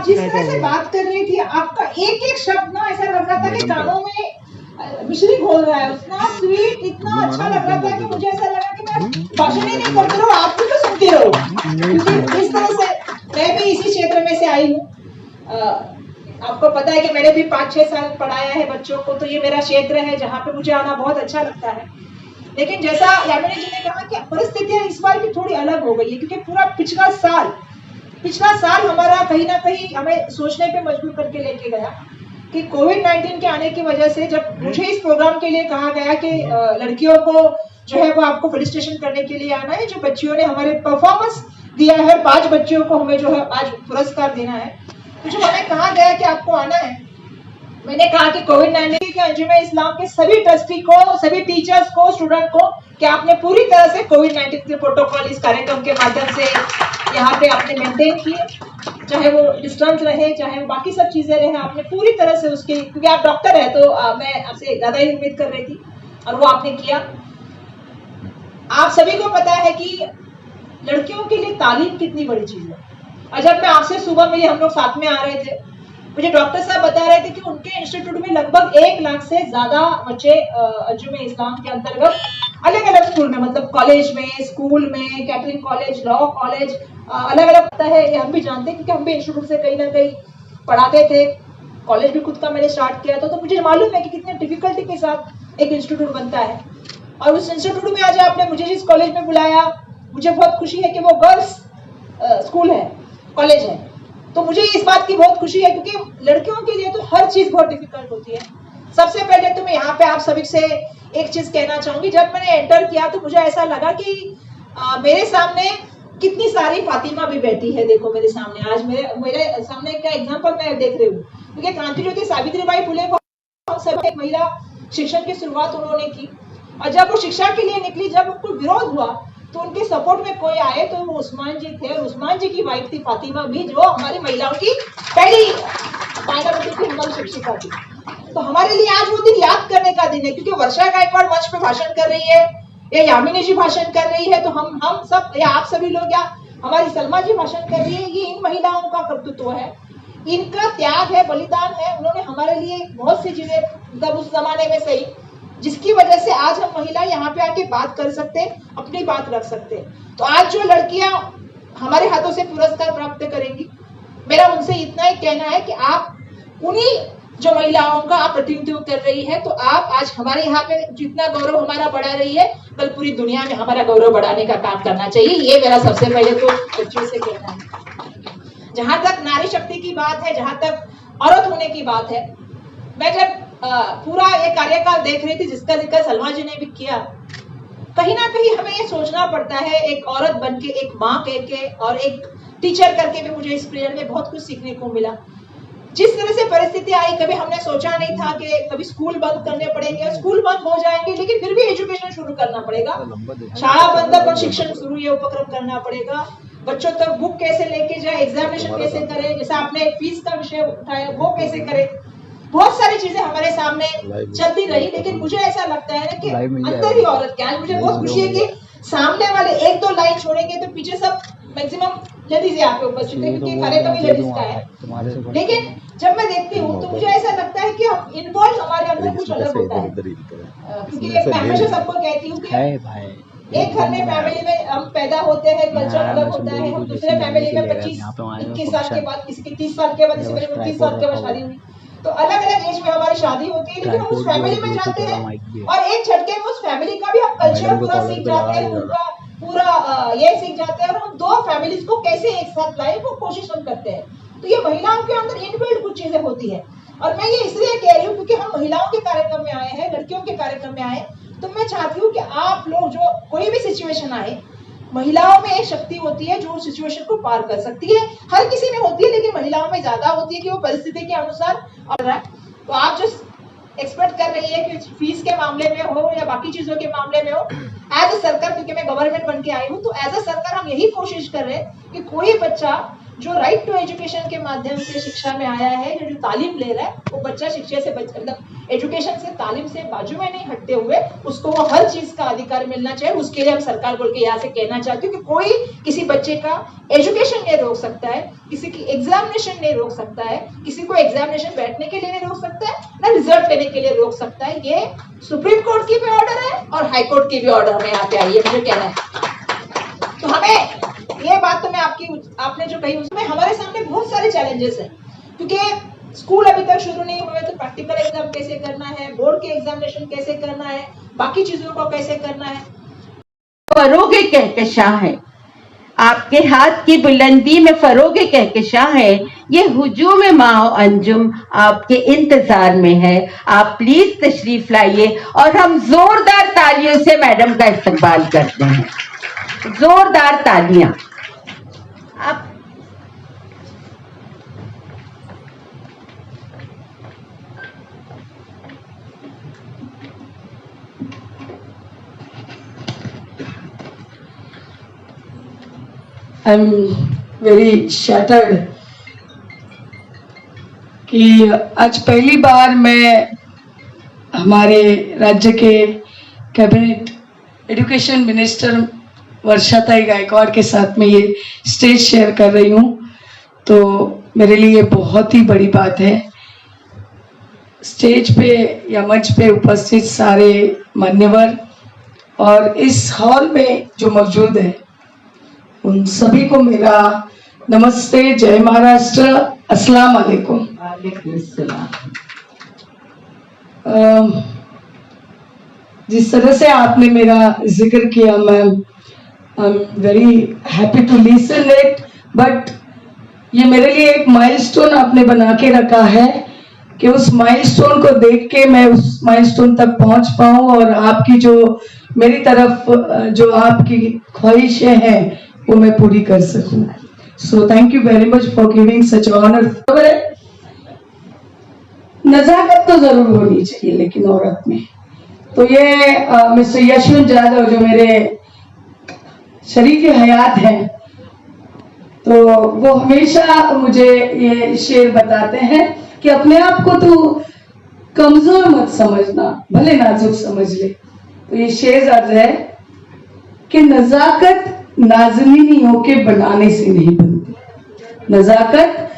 आप जिस तरह से बात कर रही थी, आपका एक एक शब्द ना ऐसा लग रहा था कि कानों में मिश्री घोल रहा है। उतना स्वीट, इतना अच्छा लग रहा था कि मुझे ऐसा लगा कि मैं भाषण ही नहीं करती रहूं, आप भी तो सुनती रहो। क्योंकि इस तरह से मैं भी इसी क्षेत्र में से आई हूँ। आपको पता है कि मैंने भी 5-6 साल पढ़ाया है बच्चों को, तो ये मेरा क्षेत्र है जहाँ पे मुझे आना बहुत अच्छा लगता है। लेकिन जैसा यामिनी जी ने कहा कि परिस्थितियां इस बार की थोड़ी अलग हो गई है, क्योंकि पूरा पिछला साल हमारा कहीं ना कहीं हमें सोचने पे मजबूर करके लेके गया कि कोविड-19 के आने की वजह से जब मुझे इस प्रोग्राम के लिए कहा गया कि लड़कियों को जो है वो आपको फेलिसिटेशन करने के लिए आना है, जो बच्चियों ने हमारे परफॉर्मेंस दिया है, 5 बच्चियों को हमें जो है आज पुरस्कार देना है, तो जो हमें कहा गया कि आपको आना है, मैंने कहा कि कोविड-19 के अंजुम इस्लाम के सभी ट्रस्टी को, सभी टीचर्स को, स्टूडेंट को कि आपने पूरी तरह से कोविड-19 के प्रोटोकॉल इस कार्यक्रम के माध्यम से यहाँ पे आपने मेंटेन किए, चाहे वो डिस्टेंस रहे, चाहे वो बाकी सब चीजें रहे, आपने पूरी तरह से उसके, क्योंकि आप डॉक्टर है तो मैं आपसे ज्यादा ही उम्मीद कर रही थी और वो आपने किया। आप सभी को पता है कि लड़कियों के लिए तालीम कितनी बड़ी चीज है। और जब मैं आपसे सुबह मिली, हम लोग साथ में आ रहे थे, मुझे डॉक्टर साहब बता रहे थे कि उनके इंस्टीट्यूट में लगभग 1 लाख से ज्यादा बच्चे अंजुम इस्लाम के अंतर्गत अलग अलग स्कूल में, मतलब कॉलेज में, स्कूल में, कैटरिंग कॉलेज, लॉ कॉलेज, अलग अलग पता है, ये हम भी जानते हैं क्योंकि हम भी इंस्टीट्यूट से कहीं ना कहीं पढ़ाते थे। कॉलेज भी खुद का मैंने स्टार्ट किया था, तो मुझे मालूम है कि कितने डिफिकल्टी के साथ एक इंस्टीट्यूट बनता है। और उस इंस्टीट्यूट में आज आपने मुझे जिस कॉलेज में बुलाया, मुझे बहुत खुशी है कि वो गर्ल्स स्कूल है, कॉलेज है, तो मुझे इस बात की बहुत खुशी है क्योंकि लड़कियों के लिए तो हर चीज बहुत डिफिकल्ट होती है। सबसे पहले तो मैं यहाँ पे आप सभी से एक चीज कहना चाहूंगी, जब मैंने एंटर किया तो मुझे ऐसा लगा कि मेरे सामने कितनी सारी फातिमा भी बैठी है। देखो मेरे सामने आज मेरे सामने का एग्जाम्पल मैं देख रही हूँ, क्योंकि क्रांति ज्योति सावित्रीबाई फुले को सब एक महिला शिक्षण की शुरुआत उन्होंने की, और जब वो शिक्षा के लिए निकली, जब उनको विरोध हुआ तो उनके सपोर्ट में कोई आए तो वो उस्मान जी थे, और उस्मान जी की वाइफ थी फातिमा भी, जो हमारी महिलाओं की पहली माइनॉरिटी की हमारी शिक्षिका थी। तो हमारे लिए आज वो दिन याद करने का दिन है, क्योंकि वर्षा गायकवाड़ मंच पे भाषण कर रही है, या यामिनी जी भाषण कर रही है, तो हम सब या आप सभी लोग या हमारी सलमा जी भाषण कर रही है, ये इन महिलाओं का कर्तृत्व है, इनका त्याग है, बलिदान है। उन्होंने हमारे लिए बहुत सी चीजें, मतलब उस जमाने में सही, जिसकी वजह से आज हम महिला यहाँ पे आके बात कर सकते, अपनी बात रख सकते। तो आज जो लड़कियां हमारे हाथों से पुरस्कार प्राप्त करेंगी, मेरा उनसे इतना ही कहना है कि आप उन्हीं जो महिलाओं का आप प्रतिनिधित्व कर रही है, तो आप आज हमारे यहाँ पे जितना गौरव हमारा बढ़ा रही है, कल पूरी दुनिया में हमारा गौरव बढ़ाने का काम करना चाहिए। ये मेरा सबसे पहले तो बच्चों से कहना है। जहां तक नारी शक्ति की बात है, जहां तक औरत होने की बात है, मैं जब पूरा ये कार्यकाल देख रही थी जिसका जिक्र सलमा जी ने भी किया, कहीं ना कहीं हमें ये सोचना पड़ता है, एक औरत बनके, एक माँ के और एक टीचर करके भी मुझे इस पीरियड में बहुत कुछ सीखने को मिला। जिस तरह से परिस्थिति आई, कभी हमने सोचा नहीं था कि कभी स्कूल बंद करने पड़ेंगे, स्कूल बंद हो जाएंगे, लेकिन फिर भी एजुकेशन शुरू करना पड़ेगा, शाला बंद पर शिक्षण शुरू, ये उपक्रम करना पड़ेगा। बच्चों तक बुक कैसे लेके जाए, एग्जामिनेशन कैसे करे, जैसे आपने फीस का विषय उठाया वो कैसे करे, बहुत सारी चीजें हमारे सामने चलती रही। लेकिन मुझे ऐसा लगता है कि अंदर ही औरत क्या है। मुझे बहुत खुशी है कि सामने वाले 1-2 लाइन छोड़ेंगे तो पीछे सब मैक्सिमम लेडीज यहाँ पे उपस्थित है, क्योंकि कार्यक्रम ही लेडीज का है। लेकिन जब मैं देखती हूँ तो मुझे ऐसा लगता है कि हम इन्वॉल्व हमारे अंदर कुछ अलग होता है, क्योंकि मैं हमेशा सबको कहती हूँ कि एक घर में फैमिली में हम पैदा होते हैं, कल्चर अलग होता है, हम दूसरे फैमिली में 25-21 साल के बाद, किसी के 30 साल के बाद, किसी के 29 साल के बाद शादी हुई, तो अलग अलग एज में हमारी शादी होती है, लेकिन हम उस फैमिली में जाते हैं और एक झटके में उस फैमिली का भी हम कल्चर पूरा सीख जाते हैं, उनका पूरा ये सीख जाते हैं, और हम 2 फैमिलीज को कैसे एक साथ लाए वो कोशिश हम करते हैं। तो ये महिलाओं के अंदर इनबिल्ट कुछ चीजें होती है, और मैं ये इसलिए कह रही हूँ क्योंकि हम महिलाओं के कार्यक्रम में आए हैं, लड़कियों के कार्यक्रम में आए, तो मैं चाहती हूँ कि आप लोग जो कोई भी सिचुएशन आए, महिलाओं में एक शक्ति होती है जो सिचुएशन को पार कर सकती है। हर किसी में होती है, लेकिन महिलाओं में ज्यादा होती है कि वो परिस्थिति के अनुसार। और तो आप जो एक्सपेक्ट कर रही है कि फीस के मामले में हो या बाकी चीजों के मामले में हो, एज अ सरकार, क्योंकि मैं गवर्नमेंट बन के आई हूँ, तो एज अ सरकार हम यही कोशिश कर रहे हैं कि कोई बच्चा जो राइट टू एजुकेशन के माध्यम से शिक्षा में आया है, जो तालीम ले रहा है, वो बच्चा शिक्षा से मतलब एजुकेशन से, तालीम से बाजू में नहीं हटते हुए उसको वो हर चीज का अधिकार मिलना चाहिए। उसके लिए हम सरकार बोल के यहाँ से कहना चाहती हूँ कि कोई किसी बच्चे का एजुकेशन नहीं रोक सकता है, किसी की एग्जामिनेशन नहीं रोक सकता है, किसी को एग्जामिनेशन बैठने के लिए नहीं रोक सकता है, ना रिजल्ट लेने के लिए रोक सकता है। ये सुप्रीम कोर्ट की भी ऑर्डर है और हाई कोर्ट की भी ऑर्डर हमें यहाँ पे आई है, मुझे कहना है। तो हमें ये बात तो मैं आपने जो कही उसमें हमारे सामने बहुत सारे चैलेंजेस हैं, क्योंकि स्कूल अभी तक शुरू नहीं हुए, तो प्रैक्टिकल एग्जाम कैसे करना है, बोर्ड के एग्जामिनेशन कैसे करना है, बाकी चीजों को कैसे करना है। फरोगे कहकशां है, आपके हाथ की बुलंदी में फरोगे कहकशां है, ये हुजूम माओ अंजुम आपके इंतजार में है। आप प्लीज तशरीफ लाइए और हम जोरदार तालियों से मैडम का इस्तकबाल करते हैं। जोरदार तालियां। आप आई एम वेरी शैटर्ड कि आज पहली बार मैं हमारे राज्य के कैबिनेट एजुकेशन मिनिस्टर वर्षाताई गायकवाड़ के साथ में ये स्टेज शेयर कर रही हूँ, तो मेरे लिए बहुत ही बड़ी बात है। स्टेज पे या मंच पे उपस्थित सारे मान्यवर और इस हॉल में जो मौजूद है उन सभी को मेरा नमस्ते, जय महाराष्ट्र, अस्सलाम वालेकुम। जिस तरह से आपने मेरा जिक्र किया, ma'am, I am very happy to listen it, but ये मेरे लिए एक माइलस्टोन आपने बना के रखा है कि उस माइलस्टोन को देख के मैं उस माइलस्टोन तक पहुंच पाऊं और आपकी जो मेरी तरफ जो आपकी ख्वाहिशें हैं वो मैं पूरी कर सकूं। So thank you very much for giving such honour. नजाकत तो जरूर होनी चाहिए लेकिन औरत में, तो ये मिस्टर यशवंत यादव जो मेरे शरीक हयात हैं, तो वो हमेशा मुझे ये शेर बताते हैं कि अपने आप को तू कमजोर मत समझना, भले नाजुक समझ ले। तो ये शेर अर्ज है कि नजाकत नाज़नीनी होके बनाने से नहीं बनती, नजाकत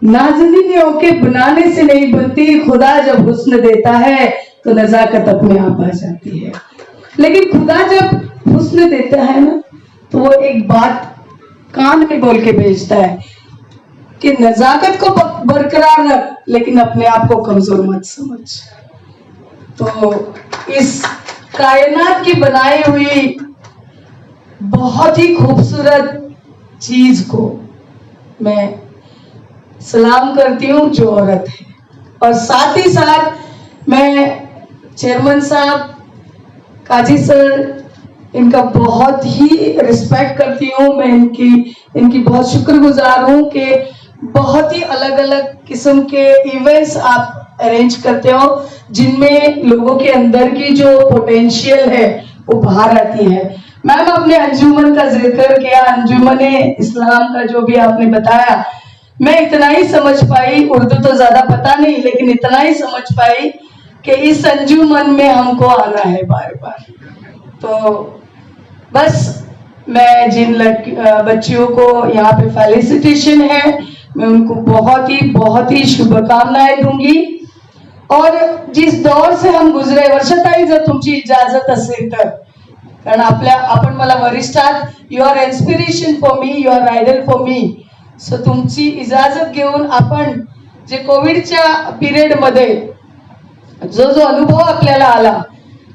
नाज़नीनी होके बनाने से नहीं बनती। खुदा जब हुस्न देता है तो नजाकत अपने आप आ जाती है, लेकिन खुदा जब हुस्न देता है ना तो वो एक बात कान में बोल के भेजता है कि नजाकत को बरकरार रख, लेकिन अपने आप को कमजोर मत समझ। तो इस कायनात की बनाई हुई बहुत ही खूबसूरत चीज को मैं सलाम करती हूँ जो औरत है, और साथ ही साथ मैं चेयरमैन साहब, काजी सर, इनका बहुत ही रिस्पेक्ट करती हूँ। मैं इनकी बहुत शुक्रगुजार हूँ कि बहुत ही अलग अलग किस्म के इवेंट्स आप अरेंज करते हो जिनमें लोगों के अंदर की जो पोटेंशियल है वो बाहर आती है। मैम, आपने अंजुमन का जिक्र किया, अंजुमन इस्लाम का जो भी आपने बताया, मैं इतना ही समझ पाई, उर्दू तो ज्यादा पता नहीं, लेकिन इतना ही समझ पाई कि इस अंजुमन में हमको आना है बार बार। तो बस मैं जिन बच्चियों को यहाँ पे फेलिसिटेशन है, मैं उनको बहुत ही शुभकामनाएं दूंगी। और जिस दौर से हम गुजरे, वर्षाताई जर तुमची इजाजत असेल तर, कारण आपण मला वरिष्ठात, you are inspiration for me, you are idol for me. So तुमची इजाजत घेऊन आपण जे कोविडच्या पिरियड मध्ये जो अनुभव आपल्याला आला,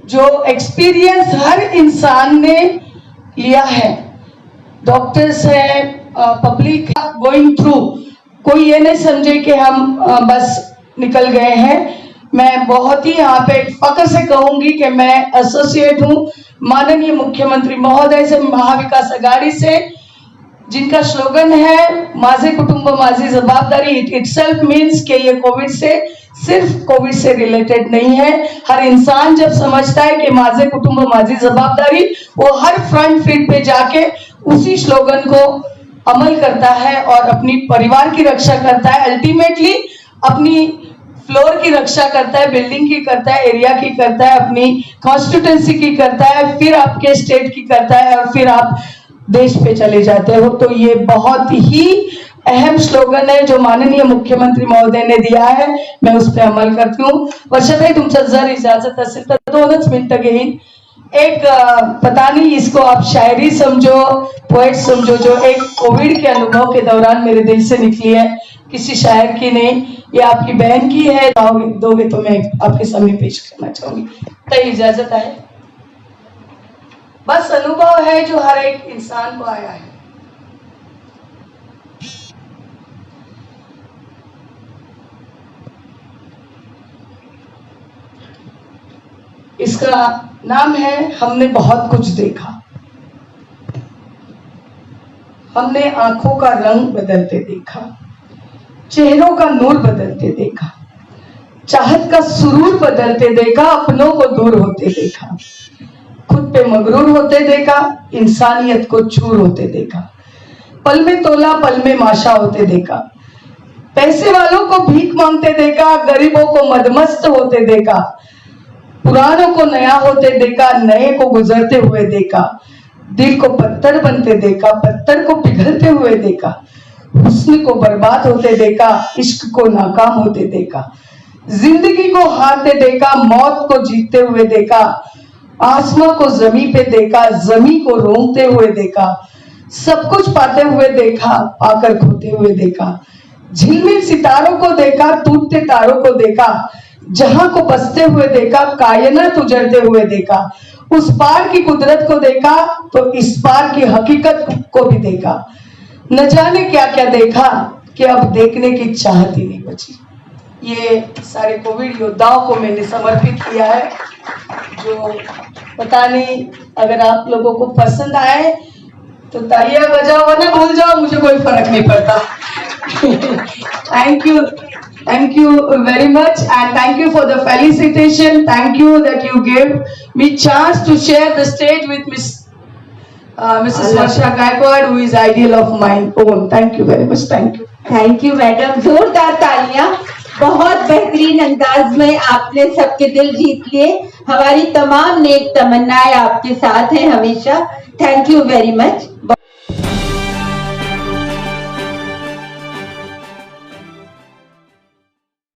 जो एक्सपीरियंस हर इंसान ने लिया है, डॉक्टर्स है, पब्लिक गोइंग थ्रू, कोई ये नहीं समझे कि हम बस निकल गए हैं। मैं बहुत ही यहाँ पे फक्र से कहूंगी कि मैं एसोसिएट हूँ माननीय मुख्यमंत्री महोदय से, महाविकास आघाड़ी से, जिनका स्लोगन है माझे कुटुंब माझी जवाबदारी। इट इटसेल्फ मीन्स कि ये कोविड से, सिर्फ कोविड से रिलेटेड नहीं है। हर इंसान जब समझता है कि माझे कुटुंब माझी जवाबदारी, वो हर फ्रंट फीट पे जाके उसी स्लोगन को अमल करता है और अपनी परिवार की रक्षा करता है, अल्टीमेटली अपनी फ्लोर की रक्षा करता है, बिल्डिंग की करता है, एरिया की करता है, अपनी कॉन्स्टिट्यूंसी की करता है, फिर आपके स्टेट की करता है और फिर आप देश पे चले जाते हो। तो ये बहुत ही अहम स्लोगन है जो माननीय मुख्यमंत्री महोदय ने दिया है, मैं उस पर अमल करती हूँ। वर्षाताई तुमचं जर इजाजत असेल तर 2च मिनिटं घेईन। एक पता नहीं इसको आप शायरी समझो, पोएट समझो, जो एक कोविड के अनुभव के दौरान मेरे दिल से निकली है, किसी शायर की नहीं, ये आपकी बहन की है। दोगे तो मैं आपके सामने पेश करना चाहूंगी, तो इजाजत है। बस अनुभव है जो हर एक इंसान को आया है। इसका नाम है हमने बहुत कुछ देखा। हमने आंखों का रंग बदलते देखा, चेहरों का नूर बदलते देखा, चाहत का सुरूर बदलते देखा, अपनों को दूर होते देखा, खुद पे मगरूर होते देखा, इंसानियत को चूर होते देखा, पल में तोला पल में माशा होते देखा, पैसे वालों को भीख मांगते देखा, गरीबों को मदमस्त होते देखा, पुरानों को नया होते देखा, नए को गुजरते हुए देखा, दिल को पत्थर बनते देखा, पत्थर को पिघलते हुए देखा, हुस्न को बर्बाद होते देखा, इश्क को नाकाम होते देखा, जिंदगी को हारते देखा, मौत को जीतते हुए देखा, आसमां को जमीन पे देखा, जमीन को रोंगते हुए देखा, सब कुछ पाते हुए देखा, पाकर खोते हुए देखा, झिलमिल सितारों को देखा, टूटते तारों को देखा, जहां को बसते हुए देखा, कायनात उजड़ते हुए देखा, उस पार की कुदरत को देखा तो इस पार की हकीकत को भी देखा, न जाने क्या क्या देखा कि अब देखने की चाहत ही नहीं बची। ये सारे कोविड योद्धाओं को मैंने समर्पित किया है, जो पता नहीं अगर आप लोगों को पसंद आए तो तालियां बजाओ, वरना भूल जाओ, मुझे कोई फर्क नहीं पड़ता। Thank you very much, and thank you for the felicitation. Thank you that you gave me chance to share the stage with Mrs. Varsha Gaikwad, who is ideal of my own. Thank you very much. Thank you. Thank you madam, जोरदार तालियां। बहुत बेहतरीन अंदाज में आपने सबके दिल जीत लिए। हमारी तमाम नेक तमन्नाएं आपके साथ हैं हमेशा। Thank you very much.